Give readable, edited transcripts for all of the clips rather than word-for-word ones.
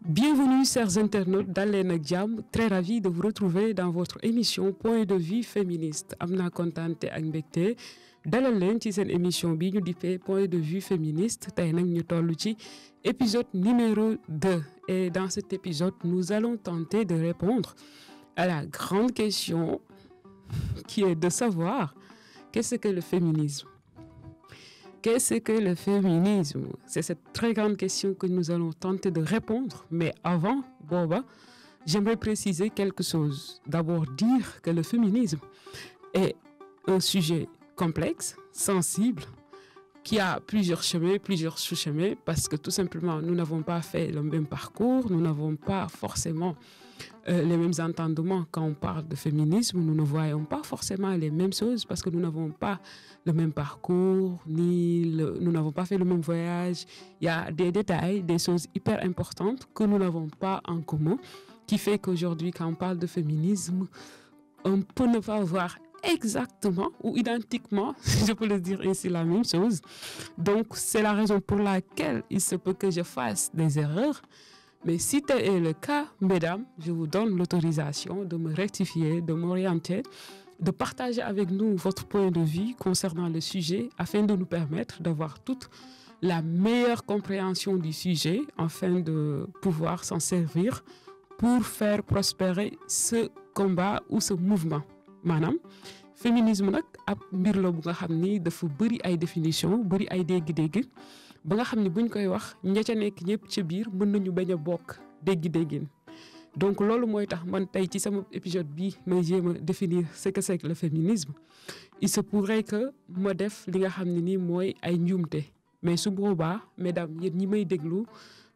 Bienvenue chers internautes dal leen ak jàmm, très ravi de vous retrouver dans votre émission Point de vue féministe. am naa kontaante ak mbégte dalal leen ci seen émission bi ñu dippee Point de vue féministe. Tey nag ñu toll ci épisode numéro 2 et dans cet épisode nous allons tenter de répondre à la grande question qui est de savoir qu'est-ce que le féminisme. Qu'est-ce que le féminisme? C'est cette très grande question que nous allons tenter de répondre. Mais avant, j'aimerais préciser quelque chose. D'abord, dire que le féminisme est un sujet complexe, sensible, qui a plusieurs chemins, plusieurs sous-chemins, parce que tout simplement, nous n'avons pas fait le même parcours, nous n'avons pas forcément les mêmes entendements quand on parle de féminisme, nous ne voyons pas forcément les mêmes choses parce que nous n'avons pas le même parcours, nous n'avons pas fait le même voyage. Il y a des détails, des choses hyper importantes que nous n'avons pas en commun, qui fait qu'aujourd'hui, quand on parle de féminisme, on peut ne pas voir exactement ou identiquement, je peux le dire ainsi, la même chose. Donc, c'est la raison pour laquelle il se peut que je fasse des erreurs. Mais si tel est le cas, mesdames, je vous donne l'autorisation de me rectifier, de m'orienter, de partager avec nous votre point de vue concernant le sujet afin de nous permettre d'avoir toute la meilleure compréhension du sujet afin de pouvoir s'en servir pour faire prospérer ce combat ou ce mouvement. Maanaam féminisme nag ab mbir la bu nga xam ni dafa bëri ay définition bëri ay dégg-dégg ba nga xam ni buñ koy wax ña ca nekk ñëpp ca biir mën nañu bañ a bokk dégg-déggin. Donc loolu mooy tax man tey ci sama épisode bi may jéem a définir ce que c'est que le féminisme. Il se pourrait que ma def li nga xam ne nii mooy ay njuumte mais su boobaa mesdames yéen ñi may déglu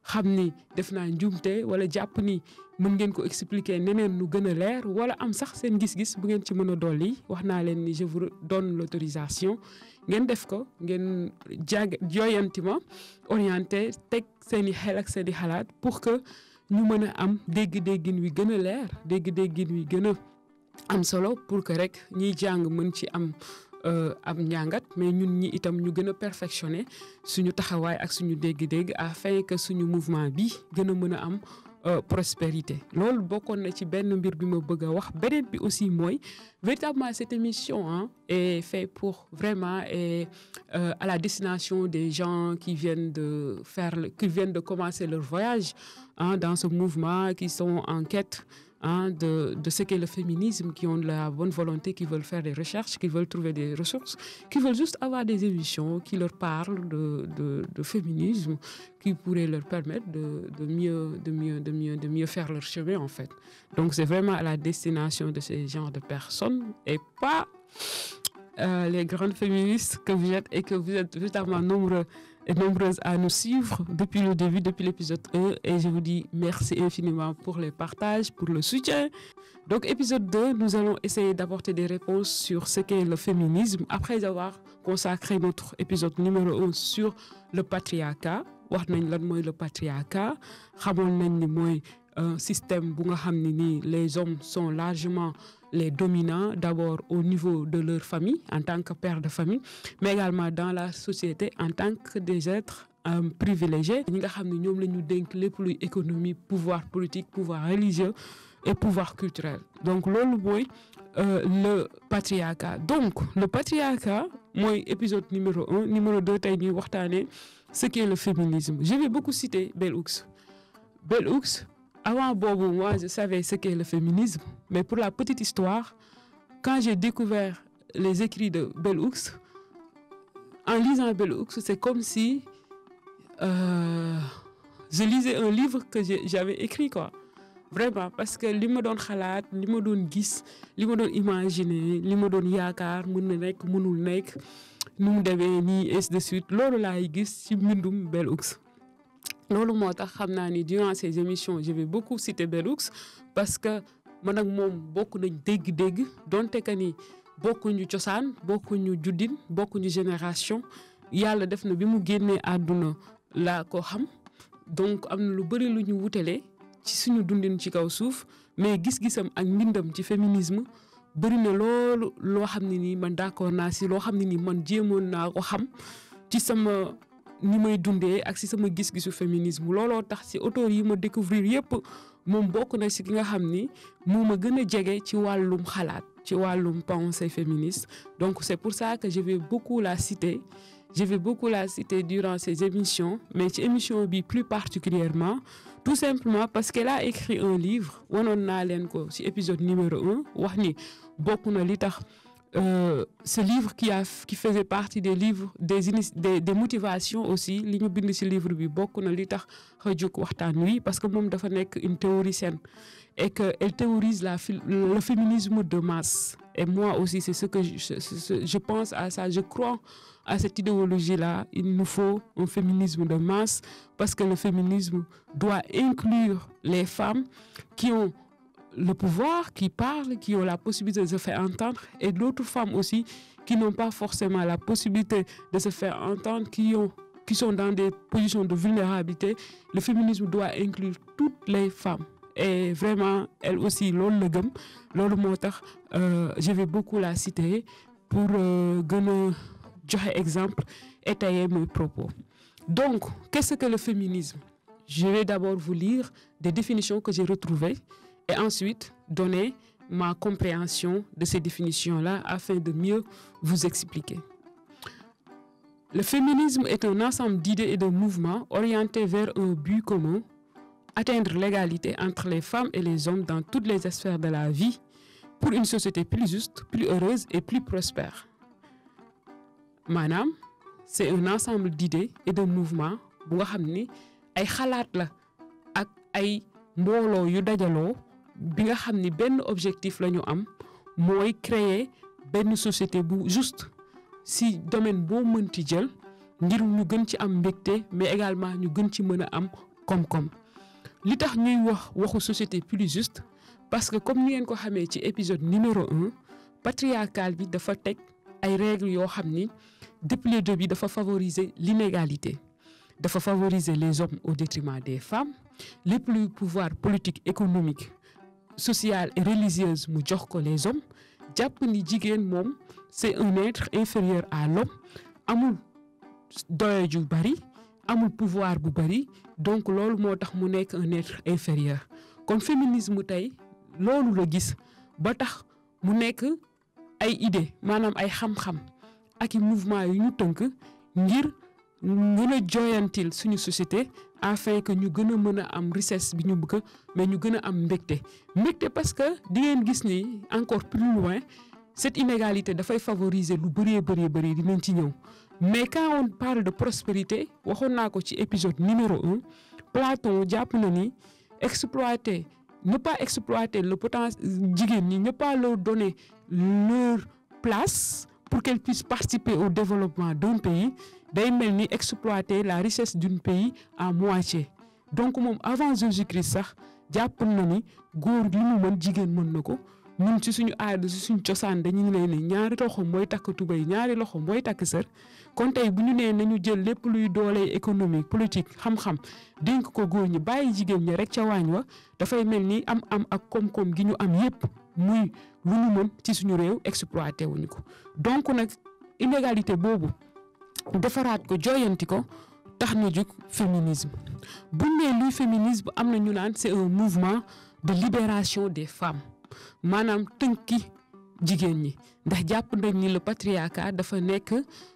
xam ni def naa njuumte wala jàpp ni mën ngeen ko expliquer neneen nu gën a leer wala am sax seen gis-gis bu ngeen ci mën a dolli wax naa leen ni je vous donne l'autorisation ngeen def ko ngeen jooyanti ma orienté teg seen i xel ak seen i xalaat pour que ñu mën a am dégg-déggin wi gën a leer dégg-déggin wi gën a am solo pour que rek ñiy jàng mën ci am njàngat mais ñun ñi itam ñu gën a perfectionner suñu taxawaay ak suñu dégg-dégg afin que suñu mouvement bi gën a mën a am prospérité. Loolu bokkoon na ci benn mbir bi ma bëgg a wax beneen bi aussi mooy véritablement cette émission est faite pour vraiment à la destination des gens qui viennent de commencer leur voyage dans ce mouvement, qui sont en quête de ce qu'est le féminisme, qui ont de la bonne volonté, qui veulent faire des recherches, qui veulent trouver des ressources, qui veulent juste avoir des émissions qui leur parlent de féminisme, qui pourraient leur permettre de mieux faire leur chemin en fait. Donc c'est vraiment à la destination de ces genres de personnes et pas les grandes féministes que vous êtes et que vous êtes véritablement nombreux et nombreuses à nous suivre depuis le début, depuis l'épisode 1 et je vous dis merci infiniment pour les partages, pour le soutien. Donc épisode 2, nous allons essayer d'apporter des réponses sur ce qu'est le féminisme après avoir consacré notre épisode numéro 1 sur le patriarcat. Wax nañ lan mooy le patriarcat, xamoon nañ ni mooy un système bu nga xam ne nii les hommes sont largement les dominants d'abord au niveau de leur famille en tant que père de famille mais également dans la société en tant que des êtres privilégiés ñi nga xam ne ñoom la ñu dénk lépp luy économie pouvoir politique pouvoir religieux et pouvoir culturel. Donc loolu mooy le patriarcat. Donc le patriarcat mooy épisode numéro 1 numéro 2 tey ñuy waxtaanee ce qu'est le féminisme. Je vais beaucoup citer Bell Hooks. Bell Hooks, avant boobu moi je savais ce qu'est le féminisme mais pour la petite histoire quand j'ai découvert les écrits de Bell Hooks en lisant Bell Hooks c'est comme si je lisais un livre que j'avais écrit quoi vraiment parce que li ma doon xalaat li ma doon gis li ma doon imaginer li ma doon yaakaar mën na nekk mënul nekk nu mu demee nii ainsi de suite loolu laay gis ci mbindum Bell Hooks. Loolu moo tax xam naa ni durant ces émissions je vais beaucoup citer Bell Hooks parce que man ak moom bokk nañ dégg-dégg donte que ni bokkuñu cosaan bokkuñu juddin bokkuñu génération yàlla def na bi mu génnee àdduna laa ko xam donc am na lu bëri lu ñu wutale ci suñu dundin ci kaw suuf mais gis-gisam ak mbindam ci féminisme bëri na loolu loo xam ne nii man d'accord naa si loo xam ne nii man jéemoon naa ko xam ci sama ni may dundee ak si sama gis-gisu féminisme looloo tax si auteurs yi ma découvrir yépp moom bokk na si ki nga xam ni moo ma gën a jege ci wàllum xalaat ci wàllum pensée féministe. Donc c'est pour ça que je vais beaucoup la citer durant ces émissions, mais ci émission bi plus particulièrement, tout simplement parce qu'elle a écrit un livre wanoon naa leen ko ci épisode numéro 1 wax ni bokk na li tax ce livre qui faisait partie des livres des motivations aussi li ñu bind ci livre bi bokk na li tax xëjuk waxtaan wi parce que moom dafa nekk une théoricienne et que elle théorise le féminisme de masse. Et moi aussi c'est ce que je pense à ça, je crois à cette idéologie-là. Il nous faut un féminisme de masse parce que le féminisme doit inclure les femmes qui ont le pouvoir, qui parlent, qui ont la possibilité de se faire entendre, et d'autres femmes aussi qui n'ont pas forcément la possibilité de se faire entendre, qui sont dans des positions de vulnérabilité. Le féminisme doit inclure toutes les femmes. Et vraiment, elle aussi, loolu la gëm loolu moo tax je vais beaucoup la citer pour gën a joxe exemple, étayer mes propos. Donc, qu'est-ce que le féminisme? Je vais d'abord vous lire des définitions que j'ai retrouvées et ensuite donner ma compréhension de ces définitions-là afin de mieux vous expliquer. Le féminisme est un ensemble d'idées et de mouvements orientés vers un but commun, atteindre l'égalité entre les femmes et les hommes dans toutes les sphères de la vie pour une société plus juste, plus heureuse et plus prospère. Maanaam c'est un ensemble d'idées et de mouvements bu nga xam ni ay xalaat la ak ay mbooloo yu dajaloo bi nga xam ni benn objectif la ñu am mooy créer benn société bu juste si domaine boo mënti jël ngir ñu gën ci am mbégte mais également ñu gën ci mën a am koom-koom. Li tax ñuy waxu société plus juste parce que comme ni ngeen ko xamee ci épisode numéro 1 patriarcal bi dafa teg ay règles yoo xam ni depuis le début dafa favoriser l'inégalité, dafa favoriser les hommes au détriment des femmes, lépp luy pouvoir politique, économique, social et religieuse mu jox ko les hommes. Jàpp ni jigéen moom c'est un être inférieur à l'homme, amul doole ju bari, amul pouvoir bu bari, donc loolu moo tax mu nekk un être inférieur. Kon féminisme tey loolu la gis ba tax mu nekk ay idée maanaam ay xam-xam ak i mouvement yu ñu tënk ngir gën a jooyantil suñu société afin que ñu gën a mën a am richesse bi ñu bëgg mais ñu gën a am mbégte parce que di ngeen gis ni encore plus loin cette inégalité dafay favoriser lu bëree dinañ ci ñëw. Mais quand on parle de prospérité waxoon naa ko ci épisode numéro 1 Platon jàpp na ni ne pas exploiter le potentiel jigéen ñi, ne pas leur donner leur place pour qu'elles puissent participer au développement d'un pays day mel ni exploiter la richesse d'un pays à moitié. Donc moom avant Jésus-Christ sax jàpp na ni góor li mu mën jigéen mën na ko. ñun ci suñu aada ci suñu cosaan dañu ne ñaari loxo mooy takk tubéy ñaari loxo mooy takk sër kon tey bu ñu nee nañu jël lépp luy doole économique politique xam-xam dénk ko góor ñi bàyyi jigéen ñi rek ca waañ wa dafay mel ni am ak koom-koom gi ñu am yépp muy lu ñu mën ci suñu réew exploité wuñu ko. Donc nag inégalité boobu defaraat ko jooyanti ko tax na jóg féminisme bu nee luy féminisme am na ñu naan c'est un mouvement de libération des femmes. Maanaam tënki jigéen ñi ndax jàpp nañ ni le patriarcat dafa nekk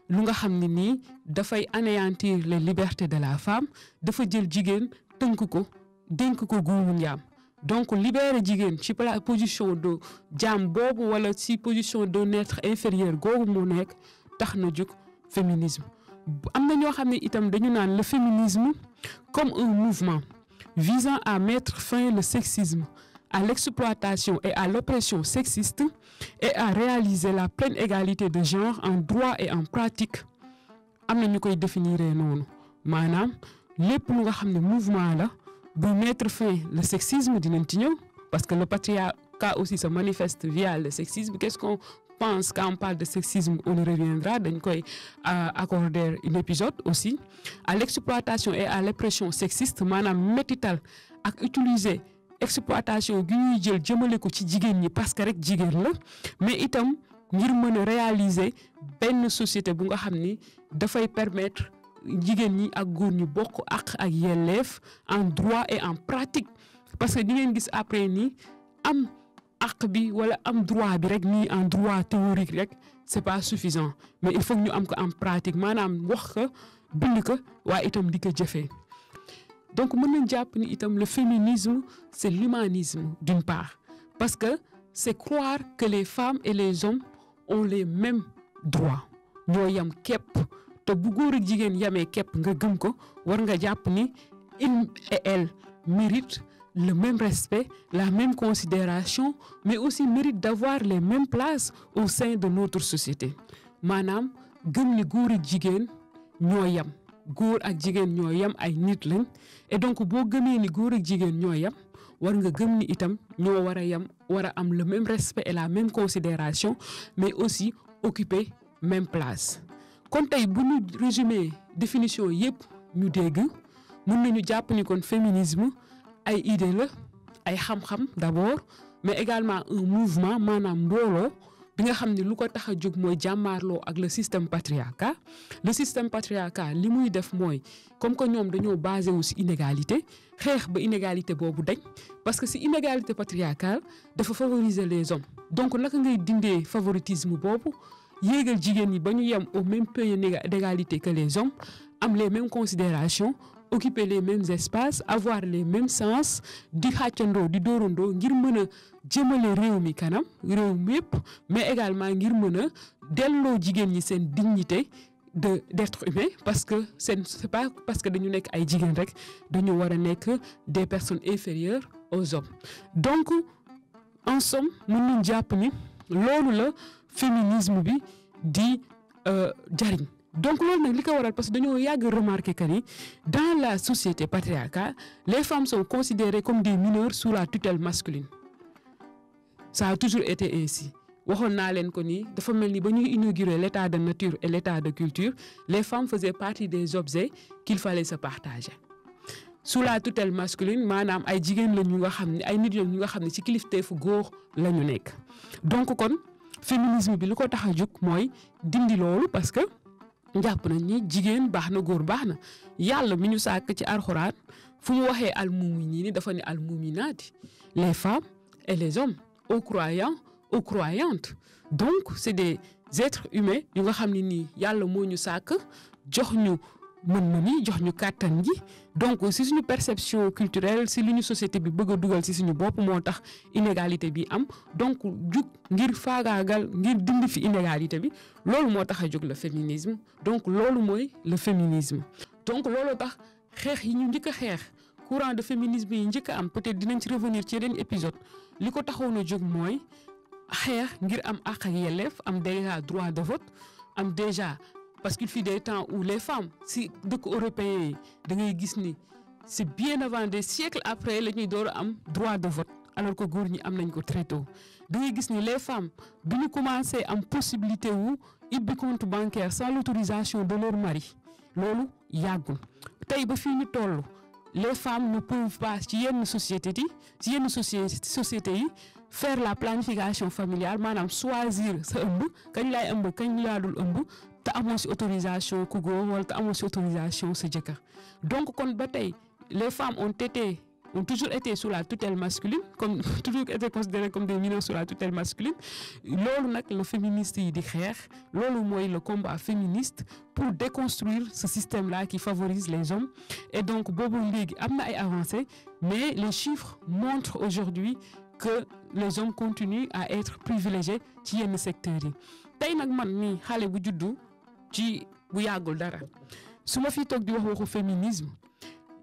lu nga xam ne nii dafay anéantir les libertés de la femme dafa jël jigéen tënk ko dénk ko guumu njaam. Donc libérer jigéen ci position de jaam boobu wala ci position d'un être inférieur googu mu nekk tax na jóg féminisme. Am na ñoo xam ne itam dañu naan le féminisme comme un mouvement visant à mettre fin au sexisme, à l'exploitation et à l'oppression sexiste et à réaliser la pleine égalité de genre en droit et en pratique. Am na ñu koy définir noonu maanaam lépp lu nga xam ne mouvement la bu mettre fin le sexisme dinañ ci ñëw parce que le patriarcat aussi se manifeste via le sexisme. Qu'est-ce qu'on pense quand on parle de sexisme? On y reviendra, dañ koy accorder un épisode aussi. À l'exploitation et à l'oppression sexiste maanaam métital ak utiliser exploitation gi ñuy jël jëmale ko ci jigéen ñi parce que rek jigéen la mais itam ngir mën a réaliser benn société bu nga xam ni dafay permettre jigéen ñi ak góor ñi bokk ak yelleef en droit et en pratique parce que di ngeen gis après ni am ak bi wala am droit bi rek nii en droit théorique rek c'est pas suffisant mais il faut ñu am ko en pratique maanaam wax ko bind ko waaye itam di ko jëfee donc mën nañ jàpp ni itam le féminisme c'est l'humanisme d'une part parce que c'est croire que les femmes et les hommes ont les mêmes droits ñoo yam képp te bu góor ak jigéen yamee képp nga gëm ko war nga jàpp ni il et elle méritent le même respect, la même considération, mais aussi mérite d'avoir les mêmes places au sein de notre société. Maanaam gëm ni góor ak jigéen ñoo yam góor ak jigéen ñoo yam ay nit lañ et donc boo gëmee ni góor ak jigéen ñoo yam war nga gëm ni itam ñoo war a yam war a am le même respect et la même considération mais aussi occuper même place. kon tey bu ñu résumer définition yépp ñu dégg mën nañu jàpp ni kon féminisme ay idée la ay xam-xam d'abord mais également un mouvement maanaam mbooloo bi nga xam ne lu ko tax a jóg mooy jàmmaarloo ak le système patriarcal li muy def mooy comme que ñoom dañoo basé wu ci inégalité xeex ba inégalité boobu dañ parce que ci inégalité patriarcale dafa favoriser les hommes donc naka ngay dindee favoritisme boobu yéegal jigéen ñi ba ñu yem au même pied d'égalité que les hommes am les mêmes considérations occuper les mêmes espaces avoir les mêmes sens di xàccandoo di dóorandoo ngir mën a jëmale réew mi kanam réew mi yépp mais également ngir mën a delloo jigéen ñi seen dignité d'être humain parce que c'est pas parce que dañu nekk ay jigéen rek dañu war a nekk des personnes inférieures aux hommes donc en somme mën nañ jàpp ni loolu la féminisme bi di jariñ donc loolu nag li ko waral parce que dañoo yàgg remarquer que ni dans la société patriarcale les femmes sont considérées comme des mineurs sous la tutelle masculine ça a toujours été ainsi waxoon naa leen ko ni dafa mel ni ba ñuy inaugurer l'état de nature et l'état de culture les femmes faisaient partie des objets qu'il fallait se partager sous la tutelle masculine maanaam ay jigéen la ñu nga xam ne ay nit ñu nga xam ne ci kilifteefu góor la ñu nekk donc kon féminisme bi li ko tax a jóg mooy dindi loolu parce que jàpp nañ ni jigéen baax na góor baax na yàlla mi ñu sàkk ci alxuraan fu mu waxee almuuminiin dafa ne almuuminaati les femmes et les hommes aux croyants aux croyantes donc c'est des êtres humains yu nga xam ne nii yàlla moo ñu sàkk jox ñu mën-mën yi jox ñu kàttan gi donc si suñu perception culturelle si li ñu société bi bëgg a dugal si suñu bopp moo tax inégalité bi am donc jug ngir faagaagal ngir dindi fi inégalité bi loolu moo tax a jóg le féminisme donc loolu mooy le féminisme donc loolu tax xeex yi ñu njëkk a xeex courant de féminisme yi njëkk a am peut-être dinañ ci revenir ci yeneen épisode li ko taxoon a jóg mooy xeex ngir am àq ak yelleef am déjà droit de vote am déjà parce qu'il fut des temps où les femmes si dëkk européens yi da ngay gis ni c'est bien avant des siècles après la ñuy door a am droit de vote alors que góor ñi am nañ ko très tôt da ngay gis ni les femmes bi ñu commencé am possibilité wu ibbi compte bancaire sans l'autorisation de leur mari loolu yàggul tey ba fii ñu toll les femmes ne peuvent pas ci yenn société yi faire la planification familiale maanaam choisir sa ëmb kañ laay ëmb kañ laa dul ëmb te amoo ci autorisation ku góor wala te amoo ci autorisation sa jëkkër donc kon ba tey les femmes ont toujours été sous la tutelle masculine comme toujours été considérées comme des mineurs sous la tutelle masculine loolu nag le féministe yi di xeex loolu mooy le combat féministe pour déconstruire ce système là qui favorise les hommes et donc boobu léegi am na ay avancées mais les chiffres montrent aujourd'hui que les hommes continuent à être privilégiés ci yenn secteurs yi tey nag man nii xale bu juddu ci bu yàggul dara su ma fi toog di waxu féminisme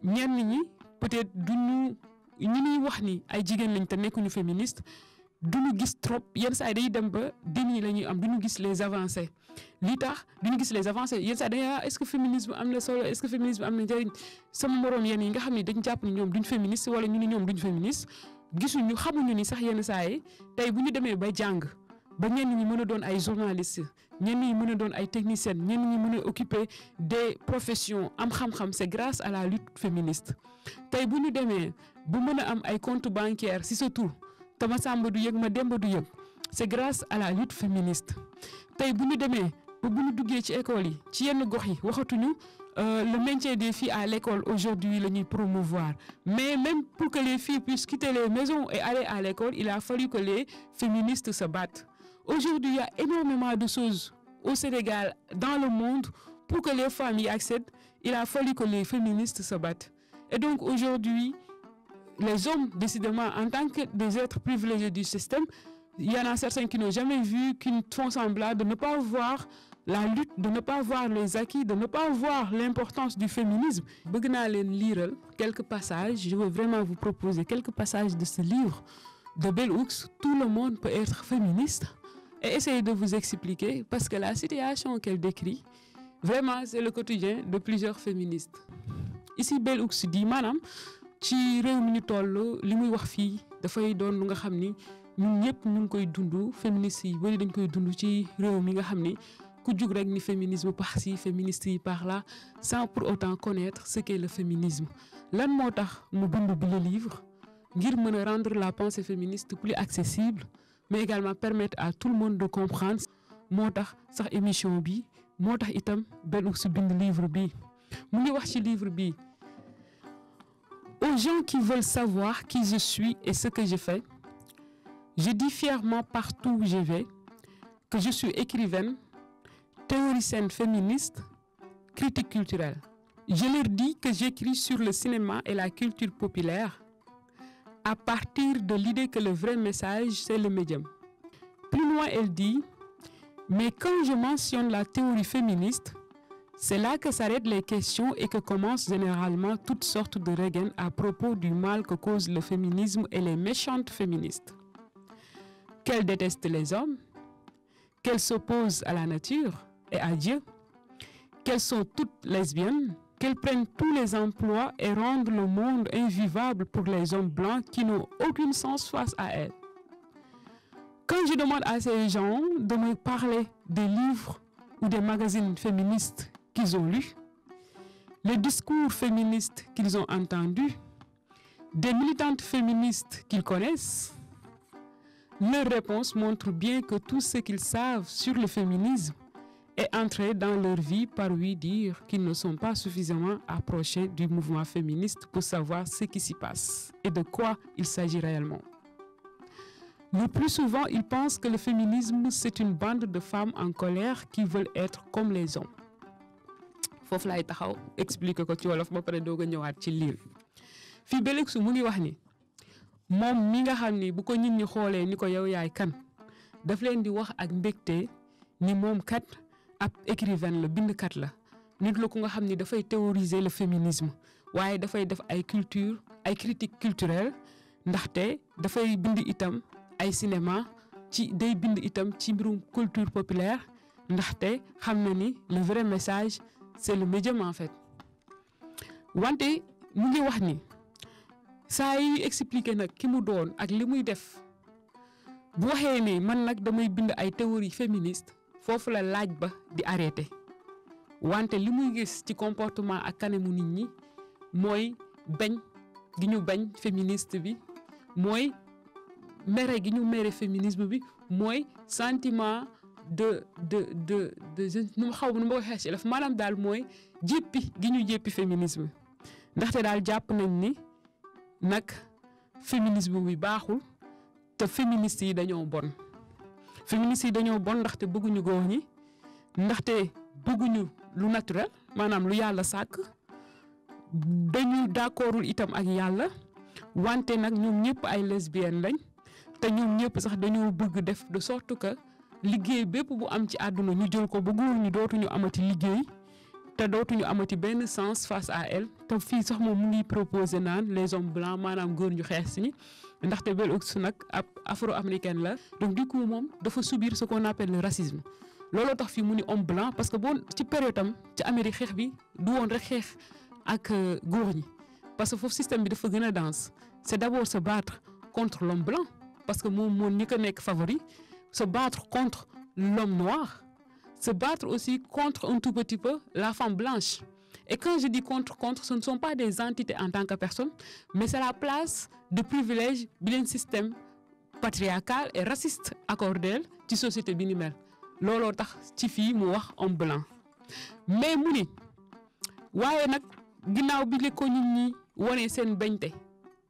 ñenn ñi peut-être duñu ñuy wax ni ay jigéen lañ te nekkuñu féministe duñu gis trop yenn saa yi day dem ba déni la ñuy am duñu gis les avancées li tax duñu gis les avancées yenn saa yi dañuy est-ce que féminisme am na solo est-ce que féminisme am na njëriñ sama moroom yenn yi nga xam ne dañ jàpp ni ñoom duñ féministe wala ñu ni ñoom duñ féministe gisuñu xamuñu ni sax yenn saa yi tey bu ñu demee ba jàng ba ñenn ñi mën a doon ay journalistes ñenn ñi mën a doon ay techniciennes ñenn ñi mën a occuper des professions am xam-xam c'est grâce à la lutte féministe tey bu ñu demee bu mën a am ay compte bancaire ci sa tur te ma Samba du yëg ma Demba du yëg c'est grâce à la lutte féministe tey bu ñu demee ba bu ñu duggee ci école yi ci yenn gox yi waxatuñu le maintien des filles à l'école aujourd'hui la ñuy promouvoir mais même pour que les filles puissent quitter les maisons et aller à l'école il a fallu que les féministes se battent. Aujourd'hui, il y a énormément de choses au Sénégal, dans le monde, pour que les femmes y accèdent. Il a fallu que les féministes se battent. Et donc aujourd'hui, les hommes, décidément, en tant que des êtres privilégiés du système, il y en a certains qui n'ont jamais vu, qui font semblant de ne pas voir la lutte, de ne pas voir les acquis, de ne pas voir l'importance du féminisme. Bëgg naa leen liiral quelques passages. Je veux vraiment vous proposer quelques passages de ce livre de Bell Hooks, Tout le monde peut être féministe. Et essayer de vous expliquer parce que la situation qu'elle décrit vraiment c'est le quotidien de plusieurs féministes. Ici Bell Hooks dit maanaam ci réew mi ñu toll li muy wax fii dafay doon lu nga xam ni ñun ñëpp ñu ngi koy dund féministes yi bari dañ koy dund ci réew mi nga xam ni ku jug rek ni féminisme par-ci féministes yi par-là sans pour autant connaître ce qu'est le féminisme. Lan moo tax mu bind bi le livre ngir mën a rendre la pensée féministe plus accessible mais également permettre à tout le monde de comprendre moo tax sax émission bi moo tax itam Bell Hooks bind livre bi mu ngi wax ci livre bi aux gens qui veulent savoir qui je suis et ce que je fais je dis fièrement partout où je vais que je suis écrivaine théoricienne féministe critique culturelle je leur dis que j'écris sur le cinéma et la culture populaire à partir de l'idée que le vrai message, c'est le médium. Plus loin, elle dit, mais quand je mentionne la théorie féministe, c'est là que s'arrêtent les questions et que commencent généralement toutes sortes de rengaines à propos du mal que cause le féminisme et les méchantes féministes. Qu'elles détestent les hommes, qu'elles s'opposent à la nature et à Dieu, qu'elles sont toutes lesbiennes, qu'elles prennent tous les emplois et rendent le monde invivable pour les hommes blancs qui n'ont aucun sens face à elles. Quand je demande à ces gens de me parler des livres ou des magazines féministes qu'ils ont lus, les discours féministes qu'ils ont entendus, des militantes féministes qu'ils connaissent, leurs réponses montrent bien que tout ce qu'ils savent sur le féminisme est entré dans leur vie par lui dire qu'ils ne sont pas suffisamment approchés du mouvement féministe pour savoir ce qui s'y passe et de quoi il s'agit réellement. Le plus souvent, ils pensent que le féminisme, c'est une bande de femmes en colère qui veulent être comme les hommes. Foofu laay taxaw expliquer ko ci wolof ba pare doog a ñëwaat ci liir fii Bell Hooks mu ngi wax ni moom mi nga xam ni bu ko nit ñi xoolee ni ko yow yaay kan daf leen di wax ak mbégte ni moom kat ab écrivaine la bindkat la nit la ku nga xam ni dafay théoriser le féminisme waaye dafay def ay critique culturelle ndaxte dafay bind itam ay cinéma day bind itam ci mbirum culture populaire ndaxte xam na ni le vrai message c'est le médium en fait wante mu ngi wax ni saa yi expliquer nag ki mu doon ak li muy def bu waxee ni man nag damay bind ay théorie féministe foofu la laaj ba di arrêté wante li muy gis ci comportement ak kanamu nit ñi mooy bañ gi ñu bañ féministe bi mooy mere gi ñu mere féminisme bi mooy sentiment de nu ma xaw nu ma ko xeex ci daf maanaam daal mooy jéppi gi ñu jéppi féminisme ndaxte daal jàpp nañ ni nag féminisme bi baaxul te féministes yi dañoo bon ndaxte bëgguñu góor ñi ndaxte bëgguñu lu naturel maanaam lu yàlla sàkk dañu d'accordul itam ak yàlla wante nag ñoom ñëpp ay lesbiennes lañ te ñoom ñëpp sax dañoo bëgg def de sorte que liggéey bépp bu am ci àdduna ñu jël ko ba góor ñi dootuñu amati liggéey te dootuñu amati benn sens face à elle te fii sax moom mu ngi proposé naan les hommes blancs maanaam góor ñu xees si ndaxte Bell Hooks nag ab afro-américaine la donc du coup moom dafa subir ce qu'on appelle le racisme looloo tax fii mu ni homme blanc parce que boo ci période am ci Amérique xeex bi du woon rek xeex ak góor ñi parce que foofu système bi dafa gën a dense c'est d'abord se battre contre l'homme blanc parce que moom moo ñi ko nekk favori se battre contre l'homme noir, se battre aussi contre un tout petit peu la femme blanche. Et quand je dis contre, ce ne sont pas des entités en tant que personne, mais c'est la place de privilège bi leen système patriarcal et raciste accordé ci société bi ni mel looloo tax ci fii mu wax homme blanc mais mu ni waaye nag ginnaaw bi li ko nit ñi wane seen bañte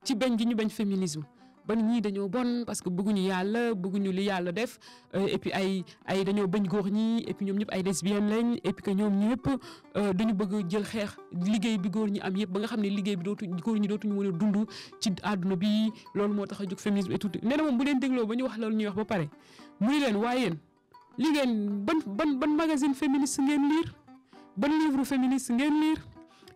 ci bañ gi ñu bañ féminisme ba ñii dañoo bon parce que bëgguñu yàlla bëgguñu li yàlla def et puis ay dañoo bañ góor ñi et puis ñoom ñëpp ay lesbiennes lañ et puis que ñoom ñëpp dañu bëgg jël xeex liggéey bi góor ñi am yëpp ba nga xam ne liggéey bi góor ñi dootuñu mën a dund ci àdduna bi loolu moo tax a jóg féminisme et tout nee na moom bu leen dégloo ba ñu wax loolu ñuy wax ba pare muy leen waaye yéen li ngeen ban magazine féministe ngeen lire ban livre féministe ngeen lire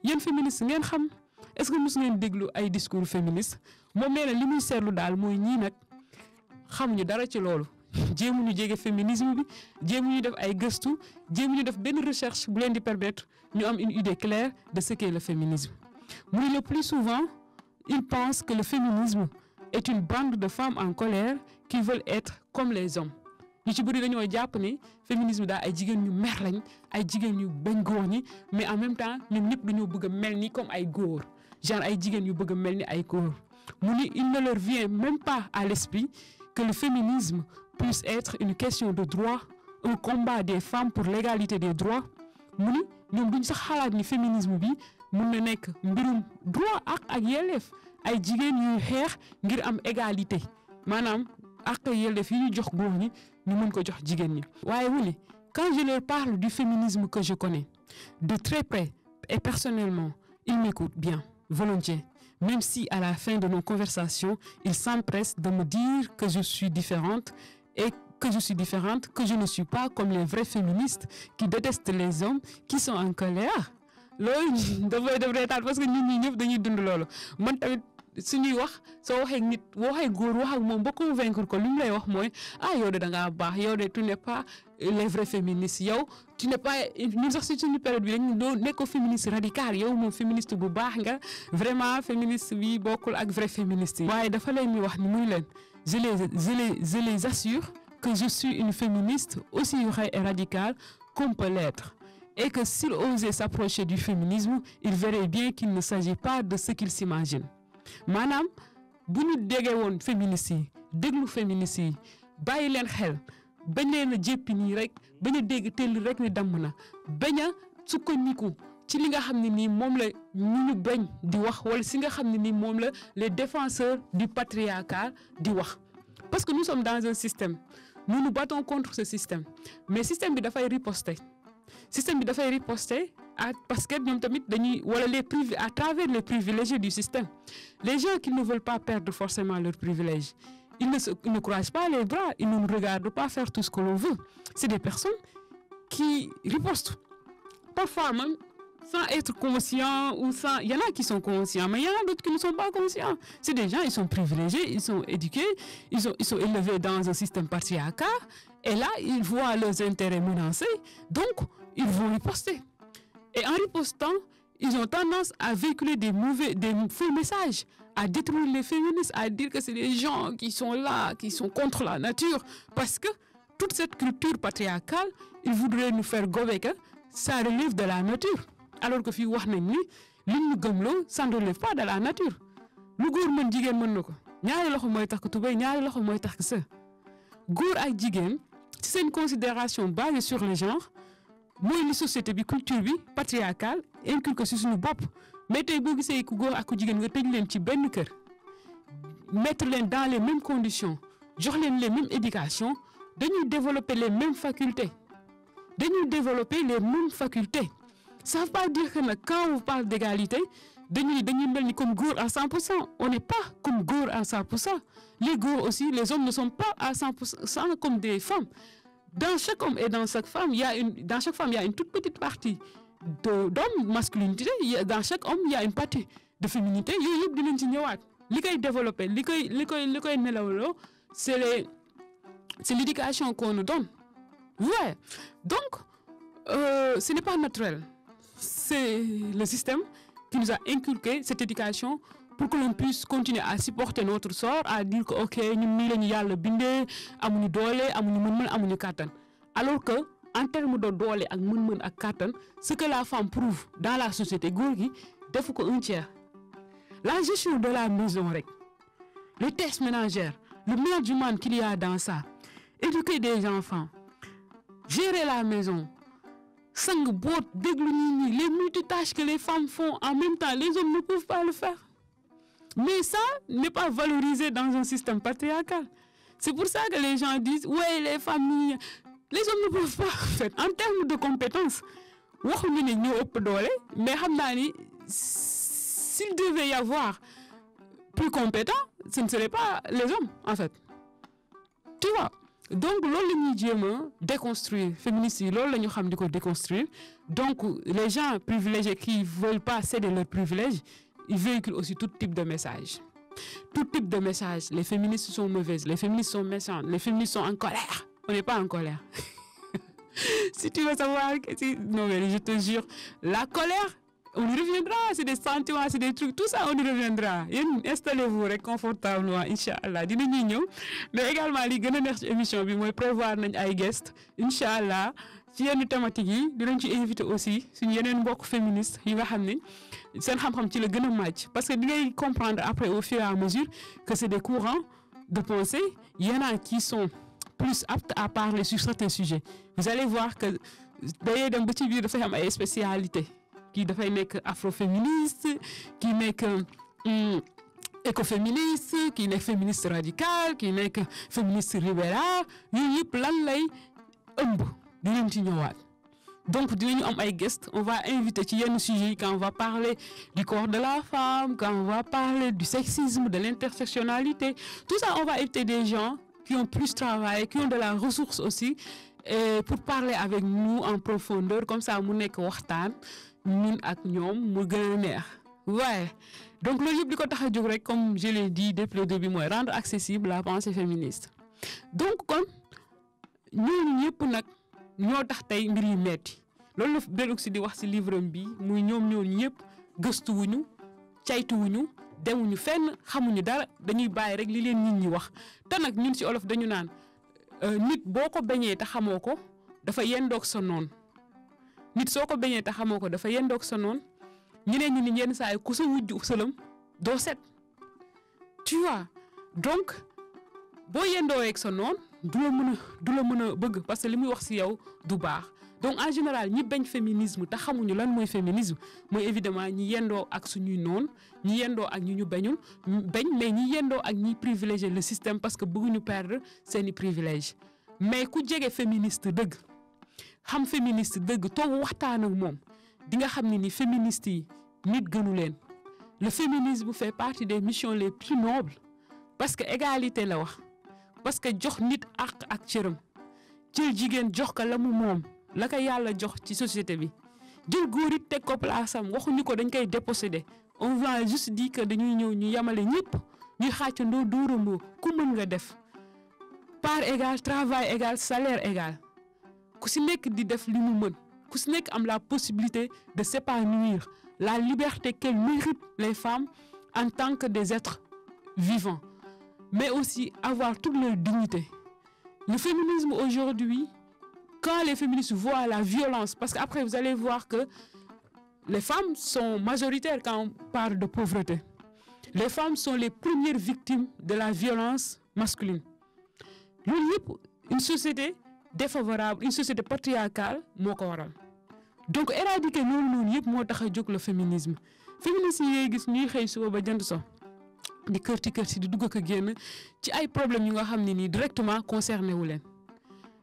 yéen féministe ngeen xam est-ce que mos ngeen déglu ay discours féministe moom nee na li muy seetlu daal mooy ñii nag xamuñu dara ci loolu jéemuñu jege féminisme bi jéemuñu def ay gëstu jéemuñu def benn recherche bu leen di permettre ñu am une idée claire de ce qu'est le féminisme. mu ne le plus souvent ils pensent que le féminisme est une bande de femmes en colère qui veulent être comme les hommes. ñu ci bëri dañoo jàpp ni féminisme daal ay jigéen ñu mer lañ ay jigéen ñu bañ góor ñi mais en même temps ñoom ñëpp dañoo bëgg a mel ni comme ay góor genre ay jigéen yu bëgg a mel ni ay góor mu ni il ne leur vient même pas à l'esprit que le féminisme puisse être une question de droit un combat des femmes pour l'égalité des droits mu ni ñoom duñ sax xalaat ni féminisme bi mun na nekk mbirum droit ak yelleef ay jigéen yuy xeex ngir am égalité maanaam ak yelleef yi ñu jox góor ñi ñu mën ko jox jigéen ñi. waaye mu ni quand je leur parle du féminisme que je connais de très près et personnellement ils m'écoutent bien volontiers même si à la fin de nos conversations ils s'empressent de me dire que je suis différente que je ne suis pas comme les vrais féministes qui détestent les hommes qui sont en colère loolu dafay def reetaan parce que ñun ñi ñëpp dañuy dund loolu man tamit suñuy wax soo waxee nit waxee góor wax ak moom ba convaincre ko li mu lay wax mooy yow de da ngaa baax yow de tu n'es pas les vrais féministes yow tu n'es pas ñun sax si suñu période bi dañu doo nekk féministe radical yow moom féministe bu baax nga vraiment féministe bi bokkul ak vrai féministe yi. waaye dafa leen mi wax ni muy leen je les assure que je suis une féministe aussi vraie et radicale qu'on peut l'être et que s'il osait s'approcher du féminisme il verrait bien qu'il ne s'agit pas de ce qu'il s'imagine. maanaam bu ñu déggee woon féministes yi déglu féministes yi bàyyi leen xel bañ leen a jéppi nii rek bañ a dégg teel rek ni damm na bañ a sukkandiku ci li nga xam ne nii moom la ñu bañ di wax wala si nga xam ne nii moom la les défenseurs du patriarcat di wax parce que nous sommes dans un système nous nous battons contre ce système mais système bi dafay riposter parce que ñoom tamit dañuy wala à travers les privilèges du système les gens qui ne veulent pas perdre forcément leurs privilèges ils ne croisent pas les bras ils ne nous regardent pas faire tout ce que l'on veut c'est des personnes qui ripostent parfois même sans être conscients ou sans il y en a qui sont conscients mais il y en a d'autres qui ne sont pas conscients c'est des gens ils sont privilégiés ils sont éduqués ils sont élevés dans un système patriarcal et là ils voient leurs intérêts menacés donc ils vont riposter. Et en ripostant, ils ont tendance à véhiculer des faux messages, à détruire les féministes, à dire que c'est des gens qui sont là, qui sont contre la nature. Parce que toute cette culture patriarcale, ils voudraient nous faire gober que ça relève de la nature. Alors que fi wax nañ ni li ñu gëmloo ça ne relève pas de la nature. lu góor mën jigéen mën na ko ñaari loxo mooy tax tubéy ñaari loxo mooy tax sa góor ak jigéen ci seen considération basée sur le genre mooy li société bi culture bi patriarcale inculqué ci suñu bopp mais tey boo gisee ku góor ak ku jigéen nga tëj leen ci benn kër mettre leen dans les mêmes conditions jox leen les mêmes éducations dañuy développer les mêmes facultés ça veut pas dire que nag quand on parle d'égalité dañuy mel ni comme góor à 100%. On n'est pas comme góor à 100%. Les góor aussi, les hommes ne sont pas à 100% comme des femmes. Dans chaque homme et dans chaque femme, il y a une toute petite partie d'homme, masculinité. Dans chaque homme, il y a une partie de féminité. Yooyu yëpp dinañ ci ñëwaat. Li koy développer, li koy nelawloo, c'est l'éducation qu'on nous donne. Ouais. Donc, ce n'est pas naturel. C'est le système qui nous a inculqué cette éducation pour que l'on puisse continuer à supporter notre sort, à dire que ok ñun nii la ñu yàlla bindee amuñu doole amuñu mën-mën amuñu kàttan alors que en termes de doole ak mën-mën ak kàttan ce que la femme prouve dans la société góor gi defu ko un tiers. La gestion de la maison rek les tâches ménagères le management qu'il y a dans ça éduquer des enfants gérer la maison sang boot déglu nit ñi les multitâches que les femmes font en même temps les hommes ne peuvent pas le faire. Mais ça n'est pas valorisé dans un système patriarcal. C'est pour ça que les gens disent ouais les familles les hommes ne peuvent pas en fait en termes de compétences waxuñu ne ñoo ëpp doole mais xam naa ni s'il devait y avoir plus compétents ce ne serait pas les hommes en fait tu vois. Donc loolu la ñuy jéem a déconstruire féministes yi loolu la ñu xam di ko déconstruire donc les gens privilégiés qui veulent pas céder leurs privilèges ils véhiculent aussi tout type de message. Tout type de message. Les féministes sont mauvaises, les féministes sont méchantes, les féministes sont en colère. On n'est pas en colère. Si tu veux savoir, non mais je te jure, la colère, on y reviendra, c'est des sentiments, c'est des trucs, tout ça on y reviendra. Installez-vous rek confortablement, Inch'Allah. Dinañu ñëw mais également li gën a neex ci émission bi mooy prévoir nañ ay guests Inch'Allah ci yenn thématiques yi dinañ ci inviter aussi suñu yeneen mbokk féministes yi nga xam ne seen xam-xam ci la gën a màcc parce que di ngay comprendre après au fur et à mesure que c'est des courants de pensée il y en a qui sont plus aptes à parler sur certains sujets vous allez voir que day dem ba ci biir dafay am ay spécialités kii dafay nekk afroféministe kii nekk écoféministe kii nekk féministe radical kii nekk féministe libéral yooyu yëpp lan lay ëmb dinañ ci ñëwaat. Donc dinañu am ay guests on va inviter ci yenn sujets yi quand on va parler du corps de la femme quand on va parler du sexisme de l'intersectionnalité tout ça on va inviter des gens qui ont plus travaillé qui ont de la ressource aussi et pour parler avec nous en profondeur comme ça mu nekk waxtaan ñun ak ñoom mu gën a neex waaye donc loolu yëpp li ko tax a jóg rek comme je l'ai dit depuis le début mooy rendre accessible la pensée féministe donc kon ñooñu ñëpp nag ñoo tax tey mbir yi metti loolu la Bellux di wax ci livre bi muy ñoom ñooñu ñëpp gëstuwuñu caytuwuñu demuñu fenn xamuñu dara dañuy bàyyi rek li leen nit ñi wax te nag ñun ci olof dañu naan nit boo ko bañee te xamoo ko dafa yendoog sa noon nit soo ko bañee te xamoo ko dafa yendoog sa noon ñeneen ñi ni yenn saa yi ku sa wujju sëlam doo set tu vois donc boo yendoo ak sa noon du la mën a bëgg parce que li muy wax ci yow du baax donc en général ñi bañ féminisme te xamuñu lan mooy féminisme mooy évidemment ñi yendoo ak suñuy noon ñi yendoo ak ñu bañul mais ñi yendoo ak ñi privilégier le système parce que bëgguñu perdre seeni privilège mais ku jege féministe dëgg xam féministe dëgg toog waxtaan ak moom di nga xam ne ni féministes yi nit gënu leen le féminisme fait partie des missions les plus nobles parce que égalité la wax parce que jox nit àq ak cëram jël jigéen jox ko la mu moom la ko yàlla jox ci société bi jël góor it teg ko place am waxuñu ko dañ koy déposséder on va juste dire que dañuy ñëw ñu yamale ñëpp ñuy xàccandoo dóorandoo ku mën nga def part égale travail égal salaire égal ku si nekk di def li mu mën ku si nekk am la possibilité de s'épanouir la liberté qu'elles méritent les femmes en tant que des êtres vivants mais aussi avoir toute leur dignité. Le féminisme aujourd'hui, quand les féministes voient la violence, parce qu'après vous allez voir que les femmes sont majoritaires quand on parle de pauvreté. Les femmes sont les premières victimes de la violence masculine. Loolu yëpp une société défavorable, une société patriarcale moo ko waral. Donc éradiquer loolu yëpp moo tax a jóg le féminisme. Féministes yi ngay gis ñuy xëy suba ba jant so di kërti di dugg ak génn ci ay problèmes yu nga xam ne nii directement concerné wu leen.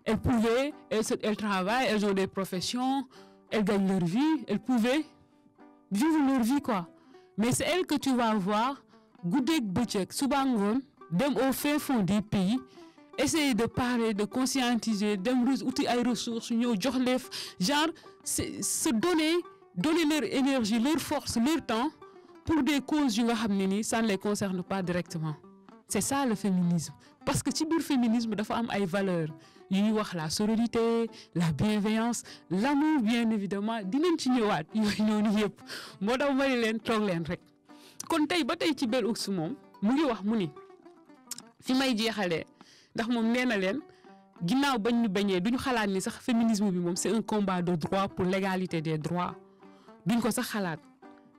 Elles travaillent, elles ont des professions, elles gagnent leur vie, elles pouvaient vivre leur vie quoi. Mais c'est elles que tu vas voir guddeeg bëccëg suba ngoon dem au fin fond des pays essayer de parler, de conscientiser, dem uti ay ressources ñëw jox les genre se donner leur énergie, leur force, leur temps pour des causes yu nga xam ne nii ça ne les concerne pas directement. C'est ça le féminisme parce que ci biir féminisme dafa am ay valeurs yu ñuy wax la sororité, la bienveillance, l'amour bien évidemment dinañ ci ñëwaat yooyu noonu yëpp moo tax ma leen toog leen rek kon tey ba tey ci Bell Hooks moom mu ngi wax mu ni fi may jeexalee ndax moom nee na leen ginnaaw bañ ñu bañee duñu xalaat ni sax féminisme bi moom c'est un combat de droit pour l'égalité des droits duñ ko sax xalaat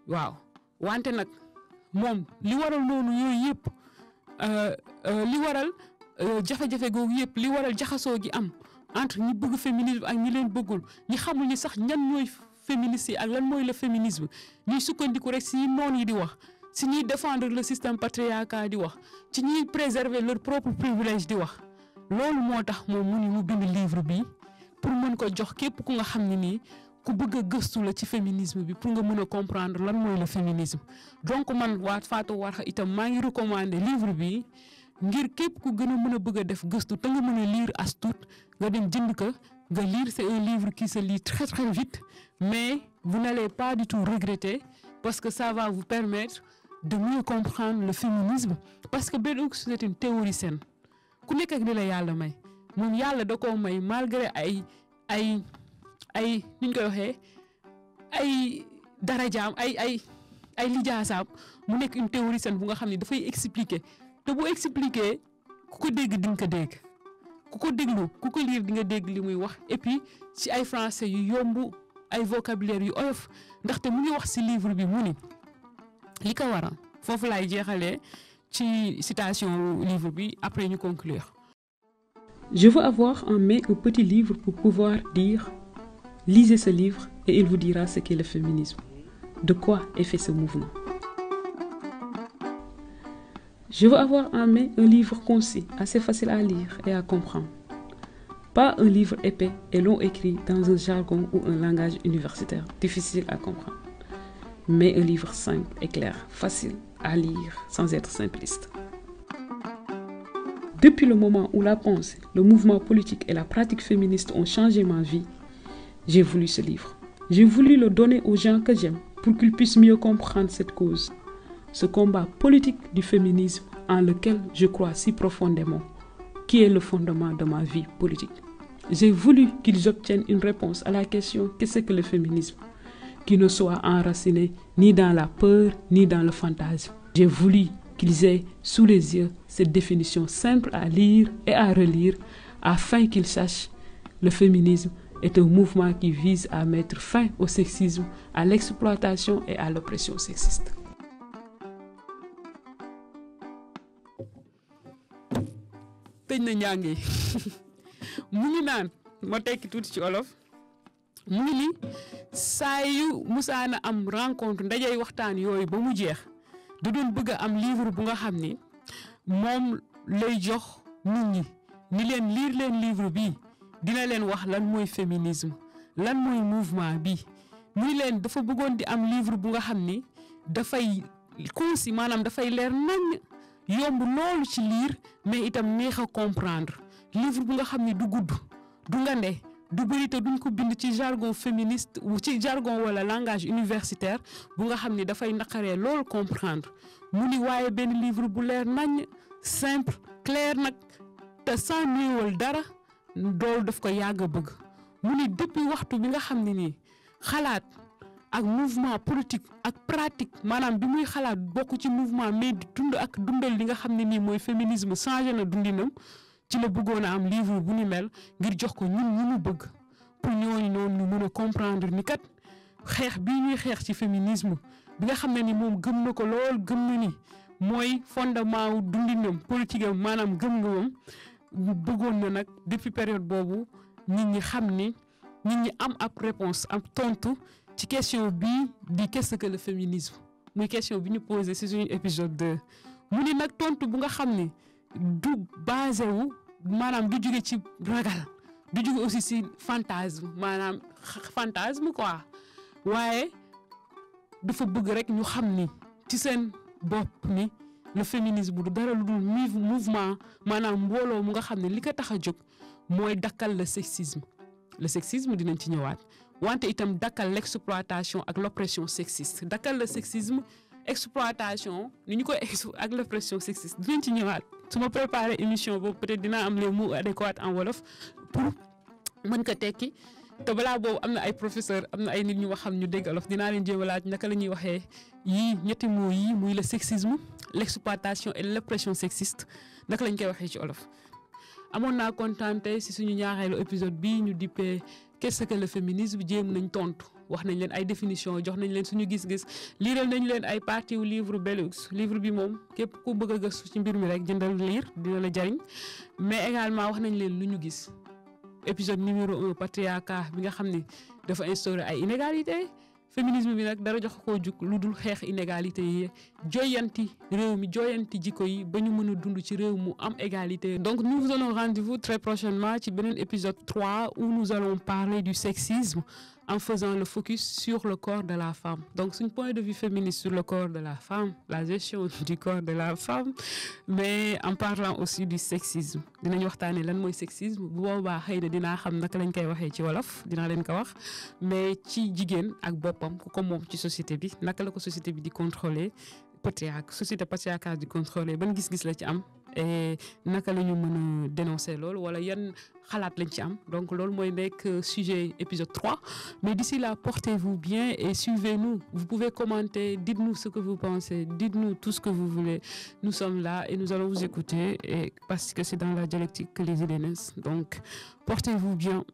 waaw wante nag moom li waral noonu yooyu yëpp li waral jafe-jafe googu yëpp li waral jaxasoo gi am entre ñi bëgg féminisme ak ñi leen bëggul ñi xamul ni sax ñan ñooy féministes yi ak lan mooy le féminisme ñuy sukkandiku rek si noon yi di wax si ñuy défendre le système patriarcal di wax ci ñuy préserver leur propre privilège di wax loolu moo tax moom mu ni mu bind livre bi pour mën ko jox képp ku nga xam ne nii ku bëgg a gëstu la ci féminisme bi pour nga mën a comprendre lan mooy le féminisme donc man waa Fatou Warkha itam maa ngi recommander livre bi ngir képp ku gën a mën a bëgg a def gëstu te nga mën a lire as tuut nga dem jënd ko nga lire c'est un livre qui se lit très très vite mais vous n'allez pas du tout regretter parce que ça va vous permettre de mieux comprendre le féminisme parce que Bell Hooks c'est une théoricienne ku nekk ak li la yàlla may moom yàlla da koo may malgré ay ni ñu koy waxee ay darajaam ay lijaasaam mu nekk une théoricienne bu nga xam ne dafay expliquer te bu expliquer ku ko dégg di nga ko dégg ku ko déglu ku ko lire di nga dégg li muy wax et puis ci ay français yu yomb ay vocabulaire yu oyof ndaxte mu ngi wax ci livre bi mu ni li ko waral foofu laay jeexalee ci citation livre bi après ñu conclure. Je veux avoir en main un petit livre pour pouvoir dire lisez ce livre et il vous dira ce qu'est le féminisme. De quoi est fait ce mouvement. Je veux avoir en main un livre concis, assez facile à lire et à comprendre. Pas un livre épais et long écrit dans un jargon ou un langage universitaire difficile à comprendre, mais un livre simple et clair, facile à lire sans être simpliste. Depuis le moment où la pensée, le mouvement politique et la pratique féministe ont changé ma vie, j'ai voulu ce livre. J'ai voulu le donner aux gens que j'aime pour qu'ils puissent mieux comprendre cette cause, ce combat politique du féminisme en lequel je crois si profondément, qui est le fondement de ma vie politique. J'ai voulu qu'ils obtiennent une réponse à la question qu'est-ce que le féminisme, qui ne soit enraciné ni dans la peur ni dans le fantasme. J'ai voulu qu'ils aient sous les yeux cette définition simple à lire et à relire afin qu'ils sachent le féminisme est un mouvement qui vise à mettre fin au sexisme, à l'exploitation et à l'oppression sexiste. tëj na njàng yi mu ngi naan ma tekki tuuti ci olof mu ngi ni saa yu musaana am rencontre ndajey waxtaan yooyu ba mu jeex da doon bëgg a am livre bu nga xam ni moom lay jox nit ñi ni leen lire leen livre bi dina leen wax lan mooy féminisme lan mooy mouvement bi muy leen dafa bëggoon di am livre bu nga xam ni dafay concis maanaam dafay leer nañ yomb loolu ci lire mais itam neex a comprendre livre bu nga xam ni du gudd du ngande du bëri te duñ ko bind ci jargon féministe ou ci jargon wala langage universitaire bu nga xam ni dafay naqaree loolu comprendre mu ni waaye benn livre bu leer nañ simple clair nag te sans néewal dara doolu daf ko yàgg a bëgg mu ni depuis waxtu bi nga xam ne nii xalaat ak mouvement politique ak pratique maanaam bi muy xalaat bokk ci mouvement mais di dund ak dundal li nga xam ne nii mooy féminisme changé na dundinam ci la bëggoon a am livre bu ni mel ngir jox ko ñun ñu mu bëgg pour ñooñu noonu ñu mën a comprendre ni kat xeex bii ñuy xeex ci féminisme bi nga xam ne ni moom gëm na ko lool gëm na ni mooy fondement wu dundinam politique am maanaam gëm-gëmam bëggoon na nag depuis période boobu nit ñi xam ni nit ñi am ab réponse am tontu ci question bii di qu'est-ce que le féminisme muy question bi ñu posé ci suñu épisode 2 mu ni nag tontu bu nga xam ni du basé wu maanaam du jóge ci ragal du jóge aussi ci fantasme maanaam fantasme quoi waaye dafa bëgg rek ñu xam ni ci seen bopp ni le féminisme du dara lu dul mouvement maanaam mbooloo mu nga xam ne li ko tax a jóg mooy dakkal le sexisme dinañ ci ñëwaat wante itam dakkal l'exploitation ak l'oppression sexiste dakkal le sexisme exploitation ni ñu koy ak l'oppression sexiste dinañ ci ñëwaat su ma préparé émission boobu peut-être dinaa am les mots adéquats en wolof pour mën ko tekki te balaa boobu am na ay professeur am na ay nit ñu wax xam ñu dégg olof dinaa leen jéem a laaj naka la ñuy waxee yii ñetti mots yii muy le sexisme l'exploitation et l'oppression sexiste naka lañ koy waxee ci olof. amoon naa kontaan tey si suñu ñaareelu épisode bii ñu dippee qu'est-ce que le féminisme jéem nañ tontu wax nañ leen ay définition jox nañ leen suñu gis-gis liiral nañ leen ay partie wu livre Bellux livre bi moom képp ku bëgg a gëstu ci mbir mi rek jëndal lire dina la jariñ mais également wax nañ leen lu ñu gis. épisode numéro 1 patriarcat bi nga xam ne dafa instauré ay inégalité féminisme bi nag dara jox koo jug lu dul xeex inégalité yi jooyanti réew mi jooyanti jikko yi ba ñu mën a dund ci réew mu am égalité. donc nous vous donnons rendez-vous très prochainement ci beneen épisode 3 où nous allons parler du sexisme en faisant le focus sur le corps de la femme. Donc c'est un point de vue féministe sur le corps de la femme, la gestion du corps de la femme, mais en parlant aussi du sexisme. Dinañ waxtaanee lan mooy sexisme bu boobaa xëy na dinaa xam naka lañ koy waxee ci wolof dinaa leen ko wax mais ci jigéen ak boppam ku ko moom ci société bi naka la ko société bi di contrôler société patriarcale di contrôler ban gis-gis la ci am et naka la ñu mën a dénoncer loolu wala yan xalaat lañ ci am donc loolu mooy nekk sujet épisode 3 mais d'ici là portez-vous bien et suivez-nous vous pouvez commenter dites-nous ce que vous pensez dites-nous tout ce que vous voulez nous sommes là et nous allons vous écouter et parce que c'est dans la dialectique que les idées naissent donc portez-vous bien.